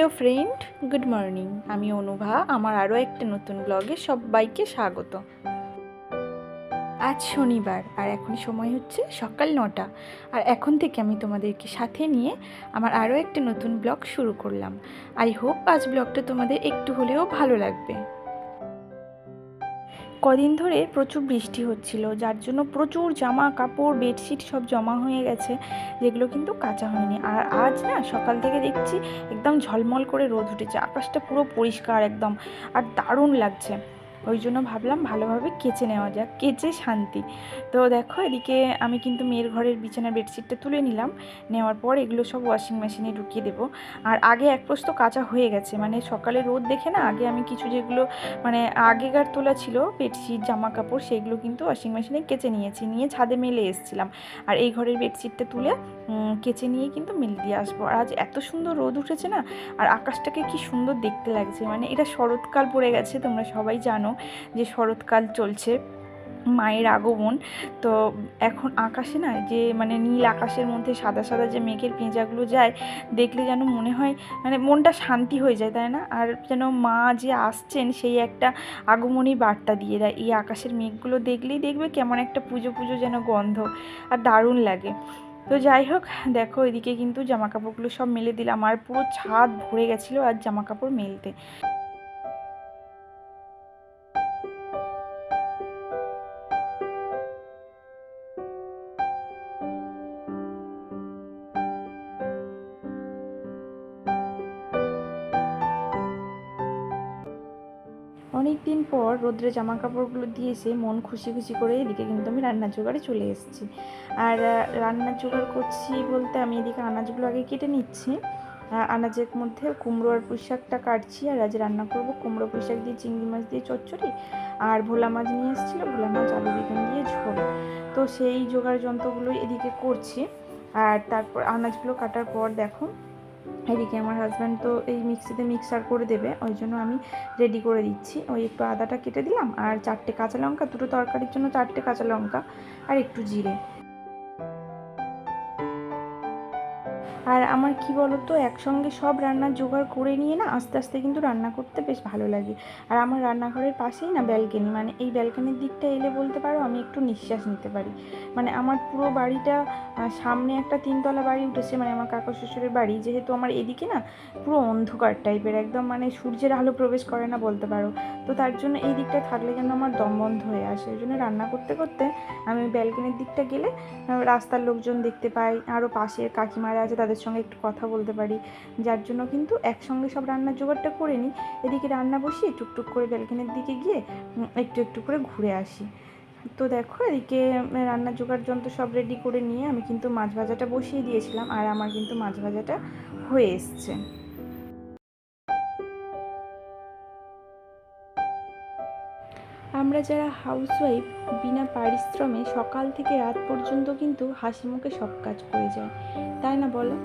Hello friend, good morning. আমি অনুভা। আমার আরও একটা নতুন ব্লগে সবাইকে স্বাগত। আজ শনিবার আর এখন সময় হচ্ছে সকাল 9টা। আর এখন থেকে আমি তোমাদেরকে সাথে নিয়ে আমার আরও একটা নতুন ব্লগ শুরু করলাম। আই হোপ আজ ব্লগটা তোমাদের একটু হলেও ভালো লাগবে। কদিন ধরে প্রচুর বৃষ্টি হচ্ছিল, যার জন্য প্রচুর জামা কাপড় বেডশিট সব জমা হয়ে গেছে, যেগুলো কিন্তু কাচা হয়নি। আর আজ না সকাল থেকে দেখছি একদম ঝলমল করে রোদ উঠেছে, আকাশটা পুরো পরিষ্কার একদম, আর দারুণ লাগছে। ওই জন্য ভাবলাম ভালোভাবে কেচে নেওয়া যাক, কেচে শান্তি। তো দেখো এদিকে আমি কিন্তু মেয়ের ঘরের বিছানার বেডশিটটা তুলে নিলাম। নেওয়ার পর এগুলো সব ওয়াশিং মেশিনে ঢুকিয়ে দেবো। আর আগে এক প্রস্ত কাচা হয়ে গেছে, মানে সকালে রোদ দেখে না আগে আমি কিছু যেগুলো মানে আগেকার তোলা ছিল বেডশিট জামা কাপড়, সেগুলো কিন্তু ওয়াশিং মেশিনে কেচে নিয়েছি, নিয়ে ছাদে মেলে এসেছিলাম। আর এই ঘরের বেডশিটটা তুলে কেচে নিয়ে কিন্তু মেলে দিয়ে আসবো। আর আজ এত সুন্দর রোদ উঠেছে না, আর আকাশটাকে কি সুন্দর দেখতে লাগছে। মানে এটা শরৎকাল পড়ে গেছে, তোমরা সবাই জানো যে শরৎকাল চলছে, মায়ের আগমন। তো এখন আকাশে না যে মানে নীল আকাশের মধ্যে সাদা সাদা যে মেঘের পেঁজাগুলো যায়, দেখলে যেন মনে হয় মানে মনটা শান্তি হয়ে যায়, তাই না? আর যেন মা যে আসছেন সেই একটা আগমনী বার্তা দিয়ে দেয়। এই আকাশের মেঘগুলো দেখলেই দেখবে কেমন একটা পুজো পুজো যেন গন্ধ, আর দারুণ লাগে। তো যাই হোক, দেখো এদিকে কিন্তু জামা কাপড়গুলো সব মেলে দিলাম, আর পুরো ছাদ ভরে গেছিলো আর জামা কাপড় মেলতে। অনেক দিন পর রোদ্রে জামা কাপড়গুলো দিয়েছে, মন খুশি খুশি করে এদিকে কিন্তু আমি রান্নার জোগাড়ে চলে এসেছি। আর রান্নার জোগাড় করছি বলতে আমি এদিকে আনাজগুলো আগে কেটে নিচ্ছি। আনাজের মধ্যে কুমড়ো আর পুঁই শাকটা কাটছি। আর আজ রান্না করব কুমড়ো পুঁই শাক দিয়ে চিংড়ি মাছ দিয়ে চচ্চড়ি, আর ভোলা মাছ নিয়ে এসেছিলো, ভোলা মাছ আলু বেগুন দিয়ে ঝোল। তো সেই জোগাড় যন্ত্রগুলোই এদিকে করছি। আর তারপর আনাজগুলো কাটার পর দেখো এদিকে আমার হাজব্যান্ড তো এই মিক্সিতে মিক্সার করে দেবে, ওই জন্য আমি রেডি করে দিচ্ছি। ওই একটু আদাটা কেটে দিলাম, আর 4টে কাঁচা লঙ্কা, দুটো তরকারির জন্য 4টে কাঁচা লঙ্কা, আর একটু জিরে। আর আমার কি বলতো, একসঙ্গে সব রান্নার জোগাড় করে নিয়ে না আস্তে আস্তে কিন্তু রান্না করতে বেশ ভালো লাগে। আর আমার রান্নাঘরের পাশেই না ব্যালকনি, মানে এই ব্যালকনির দিকটা এলে বলতে পারো আমি একটু নিঃশ্বাস নিতে পারি। মানে আমার পুরো বাড়িটা সামনে একটা 3তলা বাড়ি উঠেছে, মানে আমার কাকা শ্বশুরের বাড়ি, যেহেতু আমার এদিকে না পুরো অন্ধকার টাইপের একদম, মানে সূর্যের আলো প্রবেশ করে না বলতে পারো। তো তার জন্য এই দিকটা থাকলে যেন আমার দম বন্ধ হয়ে আসে। ওই জন্য রান্না করতে করতে আমি ব্যালকনির দিকটা গেলে রাস্তার লোকজন দেখতে পাই, আরও পাশের কাকিমারা আছে তাদের সঙ্গে একটু কথা বলতে পারি। যার জন্য কিন্তু একসঙ্গে সব রান্নার জোগাড়টা করে নিই, এদিকে রান্না বসিয়ে টুকটুক করে ব্যালকনির দিকে গিয়ে একটু একটু করে ঘুরে আসি। তো দেখো এদিকে রান্নার জোগাড় যন্ত্র সব রেডি করে নিয়ে আমি কিন্তু মাছ ভাজাটা বসিয়ে দিয়েছিলাম, আর আমার কিন্তু মাছ ভাজাটা হয়ে এসছে। আমরা যারা হাউসওয়াইফ, বিনা পারিশ্রমে সকাল থেকে রাত পর্যন্ত কিন্তু হাসি মুখে সব কাজ করে যায়, তাই না বলো?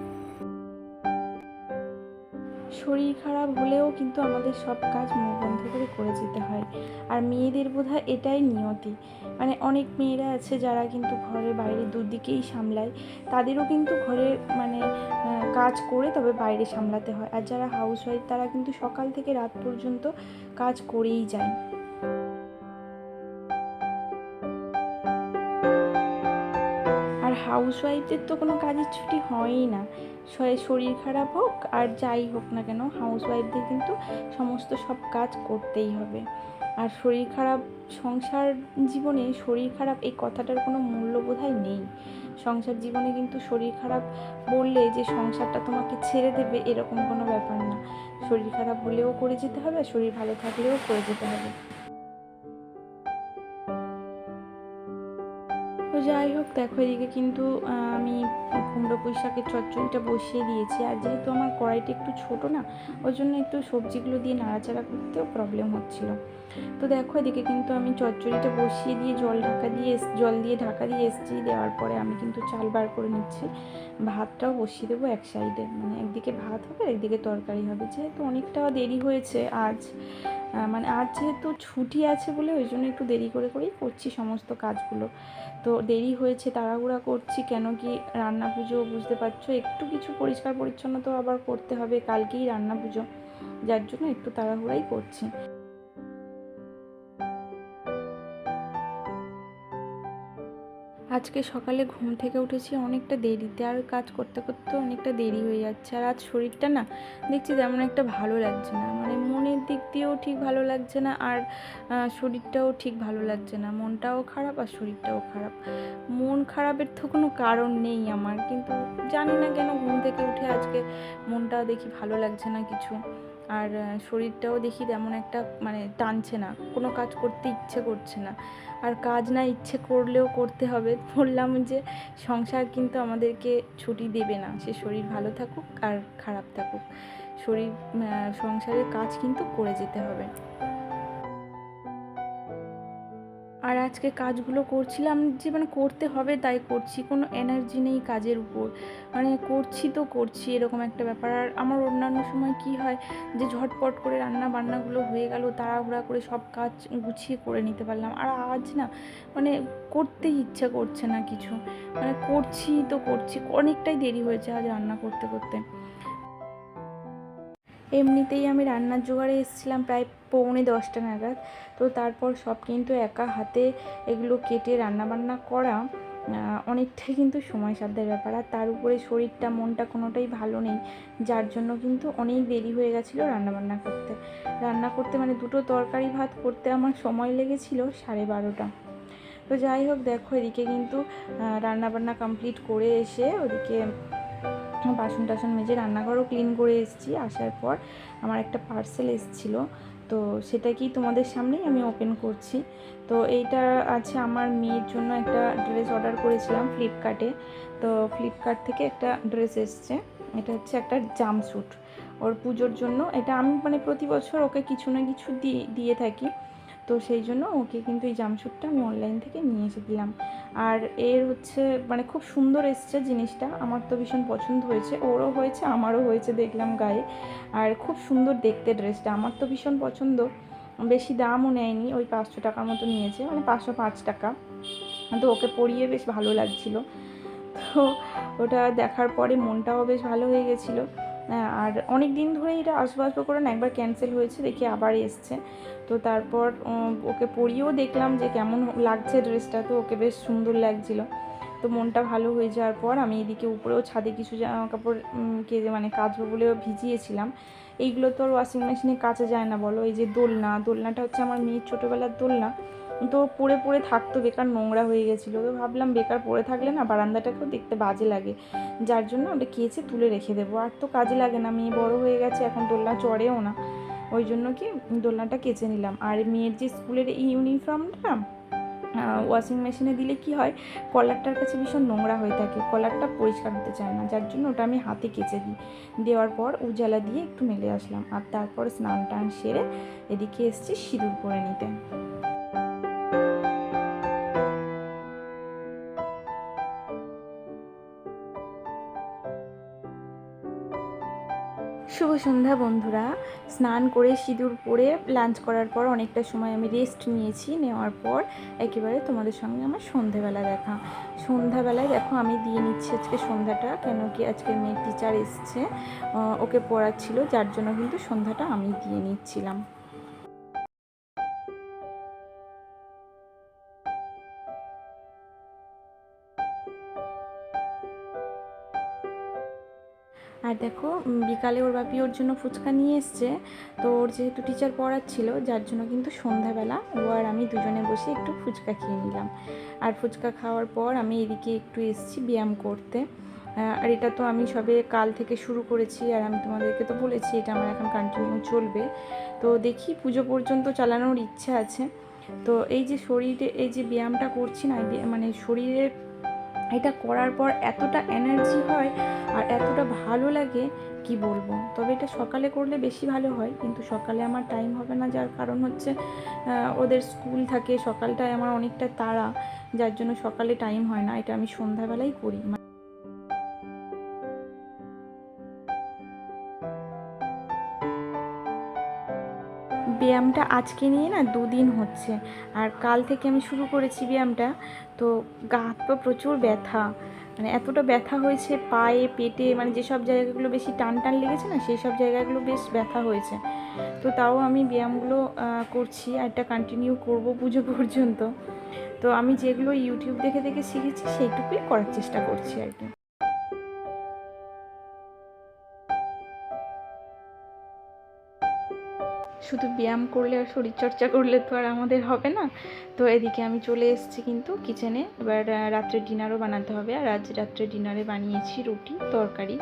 শরীর খারাপ হলেও কিন্তু আমাদের সব কাজ মুখ বন্ধ করে করে যেতে হয়। আর মেয়েদের বোধহয় এটাই নিয়তি। মানে অনেক মেয়েরা আছে যারা কিন্তু ঘরে বাইরে দুদিকেই সামলায়, তাদেরও কিন্তু ঘরে মানে কাজ করে তবে বাইরে সামলাতে হয়। আর যারা হাউসওয়াইফ তারা কিন্তু সকাল থেকে রাত পর্যন্ত কাজ করেই যায়। আর হাউসওয়াইফদের তো কোনো কাজের ছুটি হয়ই না, শরীর খারাপ হোক আর যাই হোক না কেন, হাউসওয়াইফদের কিন্তু সমস্ত সব কাজ করতেই হবে। আর শরীর খারাপ, সংসার জীবনে শরীর খারাপ এই কথাটার কোনো মূল্য বোধহয় নেই। সংসার জীবনে কিন্তু শরীর খারাপ বললে যে সংসারটা তোমাকে ছেড়ে দেবে এরকম কোনো ব্যাপার না। শরীর খারাপ হলেও করে যেতে হবে, আর শরীর ভালো থাকলেও করে যেতে হবে। তো যাই হোক, দেখো এদিকে কিন্তু আমি কুমড়ো পুঁই শাকের চচ্চড়িটা বসিয়ে দিয়েছি। আর যেহেতু আমার কড়াইটা একটু ছোটো না, ওই জন্য একটু সবজিগুলো দিয়ে নাড়াচাড়া করতেও প্রবলেম হচ্ছিলো। তো দেখো এদিকে কিন্তু আমি চচ্চড়িটা বসিয়ে দিয়ে জল দিয়ে ঢাকা দিয়ে এসেছি। দেওয়ার পরে আমি কিন্তু চাল বার করে নিচ্ছি। ভাতটাও বসিয়ে দেবো এক সাইডে, মানে একদিকে ভাত হবে একদিকে তরকারি হবে। যেহেতু অনেকটা দেরি হয়েছে আজ, মানে আজ যেহেতু ছুটি আছে বলে ওই জন্য একটু দেরি করে করেই করছি সমস্ত কাজগুলো। তো দেরি হয়েছে, তাড়াহুড়া করছি, কেন কি রান্না পুজো বুঝতে পারছো, একটু কিছু পরিষ্কার পরিচ্ছন্ন তো আবার করতে হবে, কালকেই রান্না পুজো, যার জন্য একটু তাড়াহুড়াই করছি। আজকে সকালে ঘুম থেকে উঠেছি অনেকটা দেরিতে, আর কাজ করতে করতে অনেকটা দেরি হয়ে যাচ্ছে। আর আজ শরীরটা না দেখছি তেমন একটা ভালো লাগছে না, মানে মনের দিক দিয়েও ঠিক ভালো লাগছে না, আর শরীরটাও ঠিক ভালো লাগছে না, মনটাও খারাপ আর শরীরটাও খারাপ। মন খারাপের তো কোনো কারণ নেই আমার, কিন্তু জানি না কেন ঘুম থেকে উঠে আজকে মনটাও দেখি ভালো লাগছে না কিছু, আর শরীরটাও দেখি তেমন একটা মানে টানছে না, কোনো কাজ করতে ইচ্ছে করছে না। আর কাজ না ইচ্ছে করলেও করতে হবে, বললাম যে সংসার কিন্তু আমাদেরকে ছুটি দেবে না, সে শরীর ভালো থাকুক আর খারাপ থাকুক, শরীর সংসারের কাজ কিন্তু করে যেতে হবে। আর আজকে কাজগুলো করছিলাম যে মানে করতে হবে তাই করছি, কোনো এনার্জি নেই কাজের উপর, মানে করছি তো করছি এরকম একটা ব্যাপার। আর আমার অন্যান্য সময় কি হয় যে ঝটপট করে রান্না বান্নাগুলো হয়ে গেল, তাড়াহুড়া করে সব কাজ গুছিয়ে করে নিতে পারলাম। আর আজ না মানে করতেই ইচ্ছা করছে না কিছু, মানে করছি তো করছি, অনেকটাই দেরি হয়েছে আজ রান্না করতে করতে। এমনিতেই আমি রান্নার জোগাড়ে এসেছিলাম প্রায় 9:45 নাগাদ। তো তারপর সব কিন্তু একা হাতে এগুলো কেটে রান্নাবান্না করা অনেকটাই কিন্তু সময় সাধ্যের ব্যাপার। আর তার উপরে শরীরটা মনটা কোনোটাই ভালো নেই, যার জন্য কিন্তু অনেক দেরি হয়ে গেছিলো রান্না করতে মানে দুটো তরকারি ভাত করতে আমার সময় লেগেছিল 12:30। তো যাই হোক, দেখো এদিকে কিন্তু রান্নাবান্না কমপ্লিট করে এসে ওদিকে বাসন টাসন মেজে রান্নাঘরও ক্লিন করে এসেছি। আসার পর আমার একটা পার্সেল এসেছিলো, তো সেটাকেই তোমাদের সামনেই আমি ওপেন করছি। তো এইটা আছে আমার মেয়ের জন্য, একটা ড্রেস অর্ডার করেছিলাম ফ্লিপকার্টে। তো ফ্লিপকার্ট থেকে একটা ড্রেস এসছে, এটা হচ্ছে একটা জাম্পস্যুট ওর পুজোর জন্য। এটা আমি মানে প্রতি বছর ওকে কিছু না কিছু দিয়ে থাকি, তো সেই জন্য ওকে কিন্তু এই জামস্যুটটা আমি অনলাইন থেকে নিয়ে এসে দিলাম। আর এর হচ্ছে মানে খুব সুন্দর এসছে জিনিসটা, আমার তো ভীষণ পছন্দ হয়েছে, ওরও হয়েছে আমারও হয়েছে দেখলাম গায়ে। আর খুব সুন্দর দেখতে ড্রেসটা, আমার তো ভীষণ পছন্দ। বেশি দামও নেয়নি, ওই 500 টাকার মতো নিয়েছে, মানে 505 টাকা। তো ওকে পরিয়ে বেশ ভালো লাগছিলো। তো ওটা দেখার পরে মনটাও বেশ ভালো হয়ে গেছিলো। আর অনেক দিন ধরে এটা আসবো আসবো করে না, একবার ক্যান্সেল হয়েছে, দেখি আবার এসছে। তো তারপর ওকে পরিয়েও দেখলাম যে কেমন লাগছে ড্রেসটা, তো ওকে বেশ সুন্দর লাগছিলো। তো মনটা ভালো হয়ে যাওয়ার পর আমি এদিকে উপরেও ছাদে কিছু জামা কাপড় মানে কাচবো বলেও ভিজিয়েছিলাম। এইগুলো তো আর ওয়াশিং মেশিনে কাচা যায় না বলো। এই যে দোলনাটা হচ্ছে আমার মেয়ের ছোটোবেলার দোলনা, তো পড়ে পড়ে থাকতো, বেকার নোংরা হয়ে গেছিলো। তো ভাবলাম বেকার পড়ে থাকলে না বারান্দাটাকেও দেখতে বাজে লাগে, যার জন্য ওটা কেচে তুলে রেখে দেবো। আর তো কাজে লাগে না, মেয়ে বড় হয়ে গেছে, এখন দোলনা চড়েও না, ওই জন্য কি দোলনাটা কেচে নিলাম। আর মেয়ের যে স্কুলের এই ইউনিফর্মটা ওয়াশিং মেশিনে দিলে কি হয়, কলারটার কাছে ভীষণ নোংরা হয়ে থাকে, কলারটা পরিষ্কার হতে চায় না, যার জন্য ওটা আমি হাতে কেচে দিই। দেওয়ার পর উজালা দিয়ে একটু মেলে আসলাম, আর তারপর স্নান টান সেরে এদিকে এসেছি সিঁদুর পরে নিতে। শুভ সন্ধ্যা বন্ধুরা। স্নান করে সিঁদুর পরে লাঞ্চ করার পর অনেকটা সময় আমি রেস্ট নিয়েছি, নেওয়ার পর একেবারে তোমাদের সঙ্গে আমার সন্ধ্যাবেলা দেখা। সন্ধ্যাবেলায় দেখো আমি দিয়ে নিচ্ছি আজকে সন্ধ্যাটা, কেন কি আজকে মেয়ের টিচার এসছে, ওকে পড়াচ্ছিল, যার জন্য কিন্তু সন্ধ্যাটা আমি দিয়ে নিচ্ছিলাম। আর দেখো বিকালে ওর বাপি ওর জন্য ফুচকা নিয়ে এসছে। তো ওর যেহেতু টিচার পড়াচ্ছিল, যার জন্য কিন্তু সন্ধ্যাবেলা ও আর আমি দুজনে বসে একটু ফুচকা খেয়ে নিলাম। আর ফুচকা খাওয়ার পর আমি এদিকে একটু এসেছি ব্যায়াম করতে। আর এটা তো আমি সবে কাল থেকে শুরু করেছি, আর আমি তোমাদেরকে তো বলেছি এটা আমার এখন কন্টিনিউ চলবে। তো দেখি পুজো পর্যন্ত চালানোর ইচ্ছা আছে। তো এই যে শরীরে এই যে ব্যায়ামটা করছি না, মানে শরীরে এটা করার পর এতটা এনার্জি হয় আর এতটা ভালো লাগে কি বলবো। তবে এটা সকালে করলে বেশি ভালো হয়, কিন্তু সকালে আমার টাইম হবে না, যার কারণ হচ্ছে ওদের স্কুল থাকে, সকালটায় আমার অনেকটা তাড়া, যার জন্য সকালে টাইম হয় না। এটা আমি সন্ধ্যাবেলাই করি। ব্যায়াম ব্যায়ামটা আজকে নিয়ে না 2 দিন হচ্ছে, আর কাল থেকে আমি শুরু করেছি ব্যায়ামটা। তো গা হাত পা প্রচুর ব্যথা, মানে এতটা ব্যথা হয়েছে পায়ে পেটে, মানে যেসব জায়গাগুলো বেশি টান টান লেগেছে না সেই সব জায়গাগুলো বেশ ব্যথা হয়েছে। তো তাও আমি ব্যায়ামগুলো করছি, আর এটা কন্টিনিউ করব পুজো পর্যন্ত। তো আমি যেগুলো ইউটিউব দেখে দেখে শিখেছি সেইটুকুই করার চেষ্টা করছি আর কি। শুধু ব্যায়াম করলে আর শরীরচর্চা করলে তো আর আমাদের হবে না। তো এদিকে আমি চলে এসেছি কিন্তু কিচেনে, এবার রাত্রে ডিনারও বানাতে হবে। আর আজ রাত্রে ডিনারে বানিয়েছি রুটি তরকারি।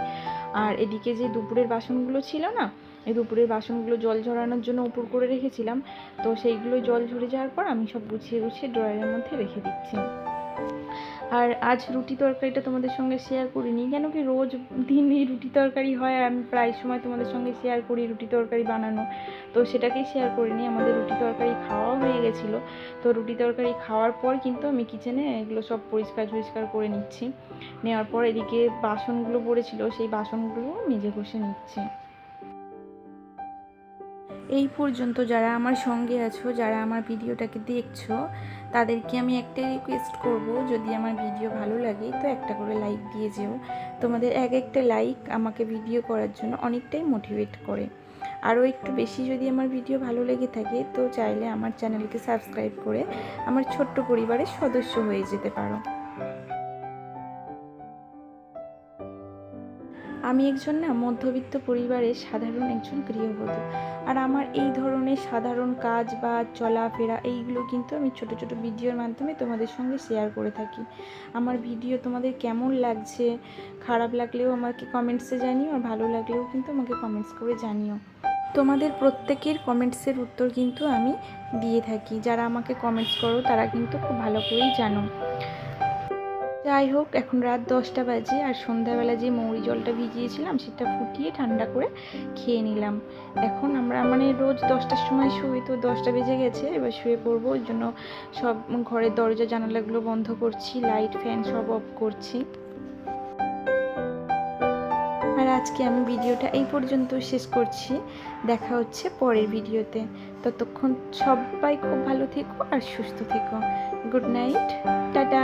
আর এদিকে যে দুপুরের বাসনগুলো ছিল না, এই দুপুরের বাসনগুলো জল ঝরানোর জন্য উপর করে রেখেছিলাম। তো সেইগুলো জল ঝরে যাওয়ার পর আমি সব গুছিয়ে গুছিয়ে ড্রয়ারের মধ্যে রেখে দিচ্ছি। আর আজ রুটি তরকারিটা তোমাদের সঙ্গে শেয়ার করিনি, কেন কি রোজ দিনই রুটি তরকারি হয়, আর আমি প্রায় সময় তোমাদের সঙ্গে শেয়ার করি রুটি তরকারি বানানো। তো সেটাকেই শেয়ার করিনি। আমাদের রুটি তরকারি খাওয়া হয়ে গেছিলো। তো রুটি তরকারি খাওয়ার পর কিন্তু আমি কিচেনে এগুলো সব পরিষ্কার করে নিচ্ছি। নেওয়ার পর এদিকে বাসনগুলো পড়েছিল, সেই বাসনগুলো মেজে ঘষে নিচ্ছি। এই পর্যন্ত যারা আমার সঙ্গে আছো, যারা আমার ভিডিওটাকে দেখছো, তাদেরকে আমি একটাই রিকোয়েস্ট করব, যদি আমার ভিডিও ভালো লাগে তো একটা করে লাইক দিয়ে যেও। তোমাদের একটা লাইক আমাকে ভিডিও করার জন্য অনেকটাই মোটিভেট করে। আরও একটু বেশি যদি আমার ভিডিও ভালো লেগে থাকে তো চাইলে আমার চ্যানেলকে সাবস্ক্রাইব করে আমার ছোট্ট পরিবারের সদস্য হয়ে যেতে পারো। আমি একজন মধ্যবিত্ত পরিবারের সাধারণ একজন গৃহবধূ। আর আমার এই ধরনের সাধারণ কাজ বা চলাফেরা এইগুলো কিন্তু আমি ছোট ছোট ভিডিওর মাধ্যমে তোমাদের সঙ্গে শেয়ার করে থাকি। আমার ভিডিও তোমাদের কেমন লাগছে, খারাপ লাগলেও আমাকে কমেন্টসে জানিও, আর ভালো লাগলেও কিন্তু আমাকে কমেন্টস করে জানিও। তোমাদের প্রত্যেকের কমেন্টসের উত্তর কিন্তু আমি দিয়ে থাকি। যারা আমাকে কমেন্টস করো তারা কিন্তু খুব ভালো করেই জানো। যাই হোক, এখন রাত 10টা বাজে, আর সন্ধ্যাবেলা যে মৌরি জলটা ভিজিয়েছিলাম সেটা ফুটিয়ে ঠান্ডা করে খেয়ে নিলাম। এখন আমরা রোজ 10টার সময় শুই, তো 10টা বেজে গেছে, এবার শুয়ে পড়বো। ওই জন্য সব ঘরের দরজা জানালাগুলো বন্ধ করছি, লাইট ফ্যান সব অফ করছি। আর আজকে আমি ভিডিওটা এই পর্যন্ত শেষ করছি। দেখা হচ্ছে পরের ভিডিওতে। ততক্ষণ সবাই খুব ভালো থেকো আর সুস্থ থেকো। Good night, tata.